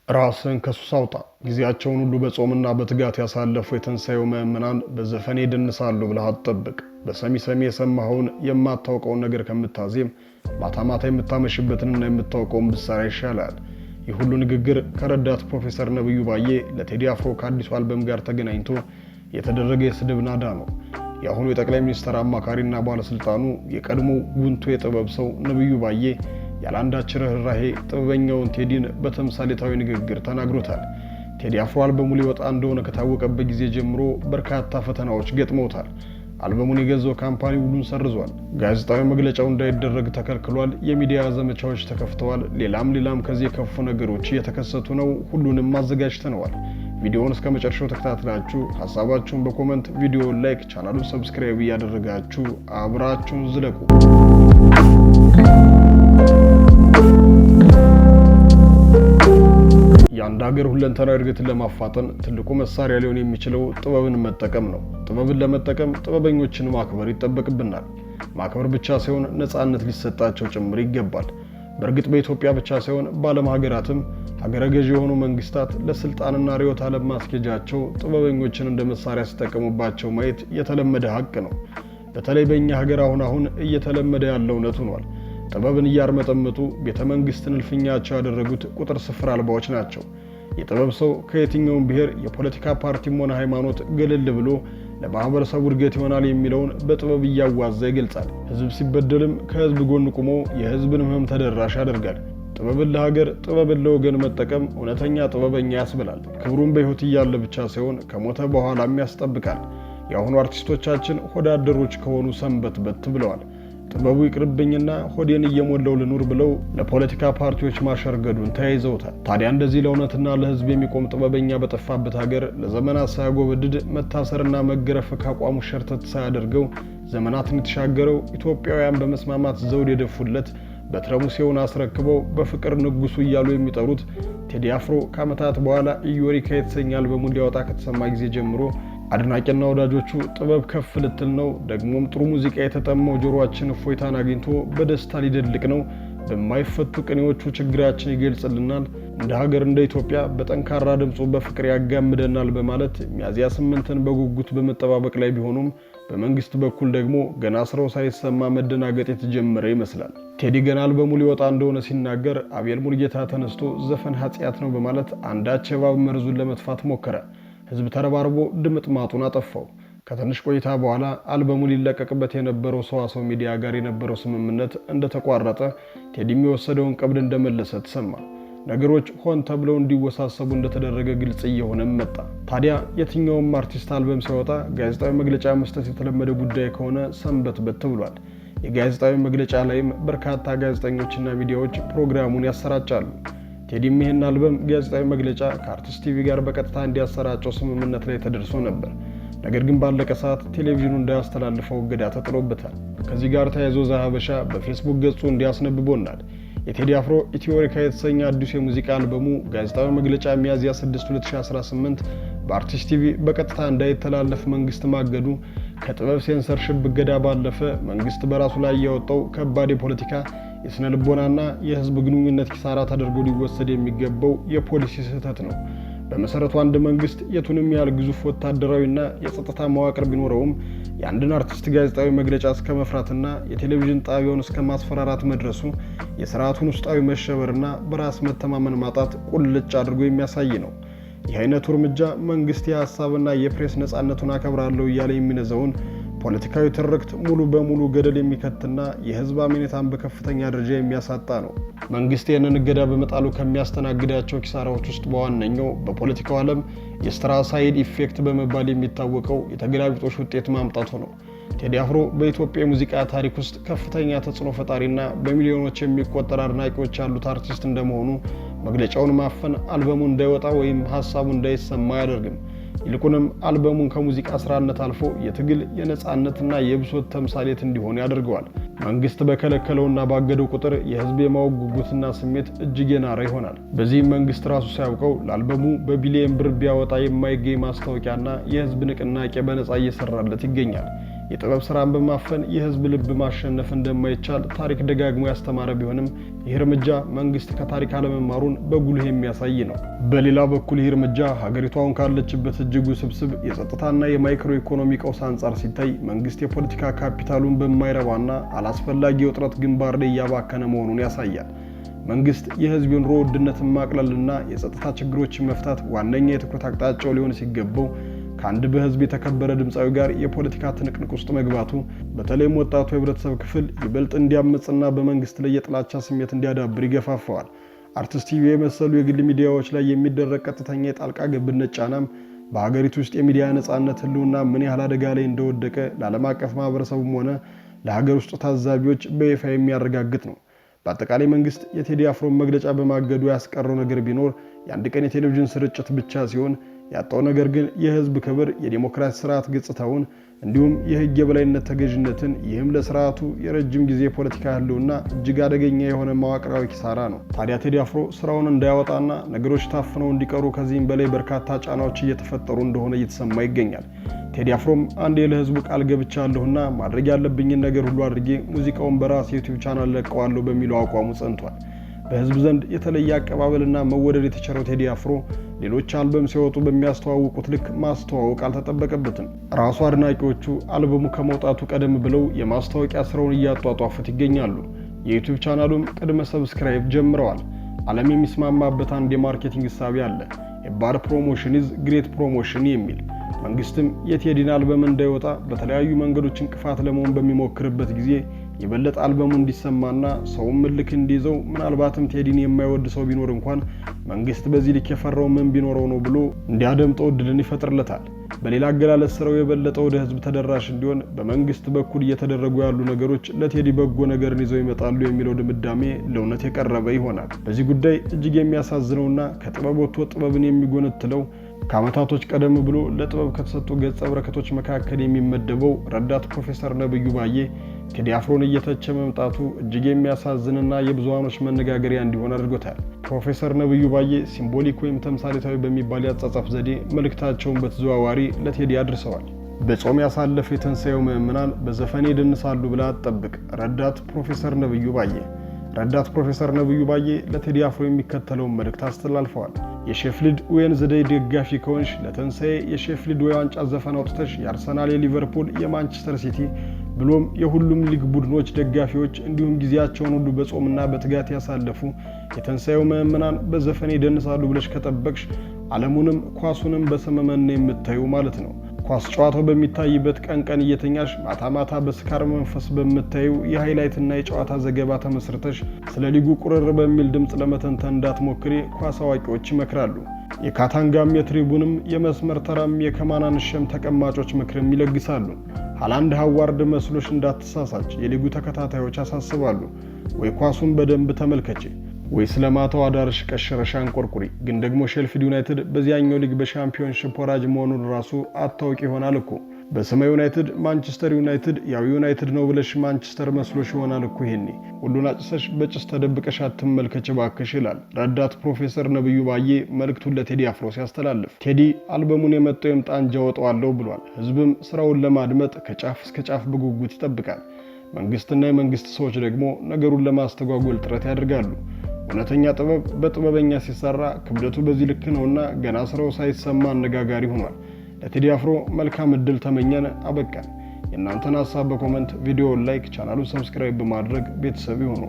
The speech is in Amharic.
ራስን ከሱስ አውጣ። ጊዜያቸውን ሁሉ በጾምና በትጋት ያሳለፉ የትንሣኤው ምዕመናን በዘፈን ይደንሳሉ ብለህ አትጠብቅ። በሰሚ የሰማኸውን የማታውቀውን ነገር ከምታዜም ማታ ማታ የምታመሽበትንና የምታውቀውን ብትሰራ ይሻላል። ይህ ሁሉ ንግግር ከረዳት ፕሮፌሰር ነብዩ ባዬ ለቴዲ አፍሮ ከአዲሱ አልበም ጋር ተገናኝቶ የተደረገ የስድብ ናዳ ነው። የአሁኑ የጠቅላይ ሚኒስትር አማካሪና ባለስልጣኑ የቀድሞ ጉንቱ የጥበብ ሰው ነብዩ ባዬ ያላንዳች ርህራሄ ጥበበኛውን ቴዲን በተምሳሌታዊ ንግግር ተናግሮታል። ቴዲ አፍሮ አልበሙ ሊወጣ እንደሆነ ከታወቀበት ጊዜ ጀምሮ በርካታ ፈተናዎች ገጥመውታል። አልበሙን የገዛው ካምፓኒ ሁሉን ሰርዟል። ጋዜጣዊ መግለጫው እንዳይደረግ ተከልክሏል። የሚዲያ ዘመቻዎች ተከፍተዋል። ሌላም ከዚህ የከፉ ነገሮች እየተከሰቱ ነው። ሁሉንም አዘጋጅተነዋል። ቪዲዮውን እስከ መጨረሻው ተከታትላችሁ ሐሳባችሁን በኮሜንት ቪዲዮውን ላይክ፣ ቻናሉን ሰብስክራይብ እያደረጋችሁ አብራችሁን ዝለቁ። የአንድ ሀገር ሁለንተናዊ እድገትን ለማፋጠን ትልቁ መሳሪያ ሊሆን የሚችለው ጥበብን መጠቀም ነው። ጥበብን ለመጠቀም ጥበበኞችን ማክበር ይጠበቅብናል። ማክበር ብቻ ሳይሆን ነፃነት ሊሰጣቸው ጭምር ይገባል። በእርግጥ በኢትዮጵያ ብቻ ሳይሆን በዓለም ሀገራትም ሀገረ ገዥ የሆኑ መንግስታት ለስልጣንና ርዕዮተ ዓለም ማስኬጃቸው ጥበበኞችን እንደ መሳሪያ ሲጠቀሙባቸው ማየት የተለመደ ሀቅ ነው። በተለይ በእኛ ሀገር አሁን እየተለመደ ያለው እውነት ሆኗል። ጥበብን እያርመጠመጡ ቤተ መንግስትን እልፍኛቸው ያደረጉት ቁጥር ስፍር አልባዎች ናቸው። የጥበብ ሰው ከየትኛውም ብሔር፣ የፖለቲካ ፓርቲም ሆነ ሃይማኖት ገለል ብሎ ለማህበረሰቡ እድገት ይሆናል የሚለውን በጥበብ እያዋዛ ይገልጻል። ህዝብ ሲበደልም ከህዝብ ጎን ቆሞ የህዝብን ህመም ተደራሽ ያደርጋል። ጥበብን ለሀገር፣ ጥበብን ለወገን መጠቀም እውነተኛ ጥበበኛ ያስብላል። ክብሩን በህይወት እያለ ብቻ ሳይሆን ከሞተ በኋላም ያስጠብቃል። የአሁኑ አርቲስቶቻችን ሆዳደሮች ከሆኑ ሰንበትበት ብለዋል። ጥበቡ ይቅርብኝና ሆዴን እየሞላው ልኑር ብለው ለፖለቲካ ፓርቲዎች ማሸርገዱን ተያይዘውታል። ታዲያ እንደዚህ ለእውነትና ለህዝብ የሚቆም ጥበበኛ በጠፋበት ሀገር ለዘመናት ሳያጎበድድ መታሰርና መገረፍ ካቋሙ ሸርተት ሳያደርገው ዘመናትን የተሻገረው ኢትዮጵያውያን በመስማማት ዘውድ የደፉለት በትረ ሙሴውን አስረክበው በፍቅር ንጉሱ እያሉ የሚጠሩት ቴዲ አፍሮ ከዓመታት በኋላ ኢዮሪካ የተሰኘ አልበሙን ሊያወጣ ከተሰማ ጊዜ ጀምሮ አድናቂና ወዳጆቹ ጥበብ ከፍ ልትል ነው፣ ደግሞም ጥሩ ሙዚቃ የተጠማው ጆሮአችን እፎይታን አግኝቶ በደስታ ሊደልቅ ነው፣ በማይፈቱ ቅኔዎቹ ችግራችን ይገልጽልናል፣ እንደ ሀገር እንደ ኢትዮጵያ በጠንካራ ድምፁ በፍቅር ያጋምደናል በማለት ሚያዝያ 8ን በጉጉት በመጠባበቅ ላይ ቢሆኑም በመንግስት በኩል ደግሞ ገና ስራው ሳይሰማ መደናገጥ የተጀመረ ይመስላል። ቴዲ ገና አልበሙ ሊወጣ እንደሆነ ሲናገር አቤል ሙሉጌታ ተነስቶ ዘፈን ኃጢአት ነው በማለት አንዳች እባብ መርዙን ለመጥፋት ሞከረ። ህዝብ ተረባርቦ ድምጥማጡን አጠፋው። ከትንሽ ቆይታ በኋላ አልበሙ ሊለቀቅበት የነበረው ሰዋሰው ሚዲያ ጋር የነበረው ስምምነት እንደተቋረጠ ቴዲ የሚወሰደውን ቀብድ እንደመለሰ ተሰማ። ነገሮች ሆን ተብለው እንዲወሳሰቡ እንደተደረገ ግልጽ እየሆነ መጣ። ታዲያ የትኛውም አርቲስት አልበም ሲያወጣ ጋዜጣዊ መግለጫ መስጠት የተለመደ ጉዳይ ከሆነ ሰንበትበት ብሏል። የጋዜጣዊ መግለጫ ላይም በርካታ ጋዜጠኞችና ሚዲያዎች ፕሮግራሙን ያሰራጫሉ። ቴዲም ይህን አልበም ጋዜጣዊ መግለጫ ከአርቲስት ቲቪ ጋር በቀጥታ እንዲያሰራጨው ስምምነት ላይ ተደርሶ ነበር። ነገር ግን ባለቀ ሰዓት ቴሌቪዥኑ እንዳያስተላልፈው እገዳ ተጥሎበታል። ከዚህ ጋር ተያይዞ ዛሀበሻ በፌስቡክ ገጹ እንዲያስነብቦናል። የቴዲ አፍሮ ኢትዮሪካ የተሰኘ አዲሱ የሙዚቃ አልበሙ ጋዜጣዊ መግለጫ ሚያዝያ 6 2018 በአርቲስት ቲቪ በቀጥታ እንዳይተላለፍ መንግስት ማገዱ ከጥበብ ሴንሰርሺፕ እገዳ ባለፈ መንግስት በራሱ ላይ ያወጣው ከባድ የፖለቲካ የስነ ልቦናና የህዝብ ግንኙነት ኪሳራ ተደርጎ ሊወሰድ የሚገባው የፖሊሲ ስህተት ነው። በመሰረቱ አንድ መንግስት የቱንም ያህል ግዙፍ ወታደራዊና የጸጥታ መዋቅር ቢኖረውም የአንድን አርቲስት ጋዜጣዊ መግለጫ እስከ መፍራትና የቴሌቪዥን ጣቢያውን እስከ ማስፈራራት መድረሱ የስርዓቱን ውስጣዊ መሸበርና በራስ መተማመን ማጣት ቁልጭ አድርጎ የሚያሳይ ነው። ይህ አይነቱ እርምጃ መንግስት የሀሳብና የፕሬስ ነፃነቱን አከብራለሁ እያለ የሚነዛውን ፖለቲካዊ ትርክት ሙሉ በሙሉ ገደል የሚከትና የህዝብ አመኔታን በከፍተኛ ደረጃ የሚያሳጣ ነው። መንግስት ይህንን እገዳ በመጣሉ ከሚያስተናግዳቸው ኪሳራዎች ውስጥ በዋነኛው በፖለቲካው ዓለም የስትራሳይድ ኢፌክት በመባል የሚታወቀው የተገላቢጦሽ ውጤት ማምጣቱ ነው። ቴዲ አፍሮ በኢትዮጵያ የሙዚቃ ታሪክ ውስጥ ከፍተኛ ተጽዕኖ ፈጣሪና በሚሊዮኖች የሚቆጠር አድናቂዎች ያሉት አርቲስት እንደመሆኑ መግለጫውን ማፈን አልበሙ እንዳይወጣ ወይም ሀሳቡ እንዳይሰማ አያደርግም። ይልቁንም አልበሙን ከሙዚቃ ስራነት አልፎ የትግል የነፃነትና የብሶት ተምሳሌት እንዲሆን ያደርገዋል። መንግስት በከለከለውና ባገደው ቁጥር የህዝብ የማወቅ ጉጉትና ስሜት እጅግ የናረ ይሆናል። በዚህም መንግስት ራሱ ሳያውቀው ለአልበሙ በቢሊየን ብር ቢያወጣ የማይገኝ ማስታወቂያና የህዝብ ንቅናቄ በነፃ እየሰራለት ይገኛል። የጥበብ ስራን በማፈን የህዝብ ልብ ማሸነፍ እንደማይቻል ታሪክ ደጋግሞ ያስተማረ ቢሆንም ይህ እርምጃ መንግስት ከታሪክ አለመማሩን በጉልህ የሚያሳይ ነው። በሌላ በኩል ይህ እርምጃ ሀገሪቷን ካለችበት እጅግ ውስብስብ የጸጥታና የማይክሮ ኢኮኖሚ ቀውስ አንጻር ሲታይ መንግስት የፖለቲካ ካፒታሉን በማይረባና አላስፈላጊ የውጥረት ግንባር ላይ እያባከነ መሆኑን ያሳያል። መንግስት የህዝብ ኑሮ ውድነትን ማቅለልና የጸጥታ ችግሮችን መፍታት ዋነኛ የትኩረት አቅጣጫው ሊሆን ሲገባው ከአንድ በህዝብ የተከበረ ድምፃዊ ጋር የፖለቲካ ትንቅንቅ ውስጥ መግባቱ በተለይም ወጣቱ የህብረተሰብ ክፍል ይበልጥ እንዲያመጽና በመንግስት ላይ የጥላቻ ስሜት እንዲያዳብር ይገፋፈዋል። አርቲስት ቲቪ የመሰሉ የግል ሚዲያዎች ላይ የሚደረግ ቀጥተኛ የጣልቃ ገብነት ጫናም በሀገሪቱ ውስጥ የሚዲያ ነጻነት ህልውና ምን ያህል አደጋ ላይ እንደወደቀ ለዓለም አቀፍ ማህበረሰቡም ሆነ ለሀገር ውስጥ ታዛቢዎች በይፋ የሚያረጋግጥ ነው። በአጠቃላይ መንግስት የቴዲ አፍሮን መግለጫ በማገዱ ያስቀረው ነገር ቢኖር የአንድ ቀን የቴሌቪዥን ስርጭት ብቻ ሲሆን ያጣው ነገር ግን የህዝብ ክብር፣ የዲሞክራሲ ስርዓት ገጽታውን እንዲሁም የህግ የበላይነት ተገዥነትን፣ ይህም ለስርዓቱ የረጅም ጊዜ ፖለቲካ ህልውና እጅግ አደገኛ የሆነ መዋቅራዊ ኪሳራ ነው። ታዲያ ቴዲ አፍሮ ስራውን እንዳያወጣና ነገሮች ታፍነው እንዲቀሩ ከዚህም በላይ በርካታ ጫናዎች እየተፈጠሩ እንደሆነ እየተሰማ ይገኛል። ቴዲ አፍሮም አንዴ ለህዝቡ ቃል ገብቻለሁና ማድረግ ያለብኝን ነገር ሁሉ አድርጌ ሙዚቃውን በራሴ ዩቲዩብ ቻናል ለቀዋለሁ በሚለው አቋሙ ጸንቷል። በህዝብ ዘንድ የተለየ አቀባበልና መወደድ የተቸረው ቴዲ አፍሮ ሌሎች አልበም ሲወጡ በሚያስተዋውቁት ልክ ማስተዋወቅ አልተጠበቀበትም። ራሱ አድናቂዎቹ አልበሙ ከመውጣቱ ቀደም ብለው የማስታወቂያ ስራውን እያጧጧፉት ይገኛሉ። የዩቲዩብ ቻናሉም ቅድመ ሰብስክራይብ ጀምረዋል። ዓለም የሚስማማበት አንድ የማርኬቲንግ እሳቤ አለ፣ የባድ ፕሮሞሽን ኢዝ ግሬት ፕሮሞሽን የሚል። መንግስትም የቴዲን አልበም እንዳይወጣ በተለያዩ መንገዶች እንቅፋት ለመሆን በሚሞክርበት ጊዜ የበለጠ አልበሙ እንዲሰማና ሰውም ምልክ እንዲይዘው ምናልባትም ቴዲን የማይወድ ሰው ቢኖር እንኳን መንግስት በዚህ ልክ የፈራው ምን ቢኖረው ነው ብሎ እንዲያደምጠው እድልን ይፈጥርለታል። በሌላ አገላለጽ ስራው የበለጠ ወደ ህዝብ ተደራሽ እንዲሆን በመንግስት በኩል እየተደረጉ ያሉ ነገሮች ለቴዲ በጎ ነገርን ይዘው ይመጣሉ የሚለው ድምዳሜ ለእውነት የቀረበ ይሆናል። በዚህ ጉዳይ እጅግ የሚያሳዝነውና ከጥበብ ወጥቶ ጥበብን የሚጎነትለው ከዓመታቶች ቀደም ብሎ ለጥበብ ከተሰጡ ገጸ በረከቶች መካከል የሚመደበው ረዳት ፕሮፌሰር ነብዩ ባዬ ቴዲ አፍሮን እየተቸ መምጣቱ እጅግ የሚያሳዝንና የብዙሃኖች መነጋገሪያ እንዲሆን አድርጎታል። ፕሮፌሰር ነብዩ ባዬ ሲምቦሊክ ወይም ተምሳሌታዊ በሚባል ያጻጻፍ ዘዴ መልእክታቸውን በተዘዋዋሪ ለቴዲ አድርሰዋል። በጾም ያሳለፈ የትንሣኤው ምዕመናን በዘፈኔ ይደንሳሉ ብላ አትጠብቅ። ረዳት ፕሮፌሰር ነብዩ ባዬ። ረዳት ፕሮፌሰር ነብዩ ባዬ ለቴዲ አፍሮ የሚከተለውን መልእክት አስተላልፈዋል። የሼፍሊድ ዌንዝዴይ ደጋፊ ከሆንሽ ለትንሣኤ የሼፍሊድ ዋንጫ ዘፈን አውጥተሽ የአርሰናል፣ የሊቨርፑል፣ የማንቸስተር ሲቲ ብሎም የሁሉም ሊግ ቡድኖች ደጋፊዎች እንዲሁም ጊዜያቸውን ሁሉ በጾምና በትጋት ያሳለፉ የትንሣኤው ምዕመናን በዘፈኔ ይደንሳሉ ብለሽ ከጠበቅሽ ዓለሙንም ኳሱንም በሰመመን የምታዩ ማለት ነው። ኳስ ጨዋታው በሚታይበት ቀን ቀን እየተኛሽ ማታ ማታ በስካር መንፈስ በምታዩ የሃይላይትና የጨዋታ ዘገባ ተመስርተሽ ስለ ሊጉ ቁርር በሚል ድምፅ ለመተንተን እንዳትሞክሪ ኳስ አዋቂዎች ይመክራሉ። የካታንጋም የትሪቡንም የመስመር ተራም የከማናንሸም ተቀማጮች ምክርም ይለግሳሉ። ሃላንድ ሃዋርድ መስሎሽ እንዳትሳሳች የሊጉ ተከታታዮች ያሳስባሉ። ወይ ኳሱን በደንብ ተመልከቺ ወይ ስለማታው አዳርሽ ቀሽረሽ አንቆርቁሪ። ግን ደግሞ ሼልፊልድ ዩናይትድ በዚያኛው ሊግ በሻምፒዮንሺፕ ወራጅ መሆኑን ራሱ አታውቂ ይሆናል እኮ። በስመ ዩናይትድ ማንቸስተር ዩናይትድ ያው ዩናይትድ ነው ብለሽ ማንቸስተር መስሎሽ ይሆናል እኮ። ይሄኔ ሁሉን አጭሰሽ በጭስ ተደብቀሽ አትመልከች ባክሽ ይላል ረዳት ፕሮፌሰር ነብዩ ባዬ መልእክቱን ለቴዲ አፍሮ ሲያስተላልፍ። ቴዲ አልበሙን የመጣው ይምጣ እንጂ አወጣዋለሁ ብሏል። ህዝብም ስራውን ለማድመጥ ከጫፍ እስከ ጫፍ በጉጉት ይጠብቃል። መንግስትና የመንግስት ሰዎች ደግሞ ነገሩን ለማስተጓጎል ጥረት ያደርጋሉ። እውነተኛ ጥበብ በጥበበኛ ሲሰራ ክብደቱ በዚህ ልክ ነውና ገና ስራው ሳይሰማ አነጋጋሪ ሆኗል። ለቴዲ አፍሮ መልካም እድል ተመኘን። አበቃን። የእናንተን ሀሳብ በኮመንት ቪዲዮውን ላይክ፣ ቻናሉን ሰብስክራይብ በማድረግ ቤተሰብ ይሁኑ።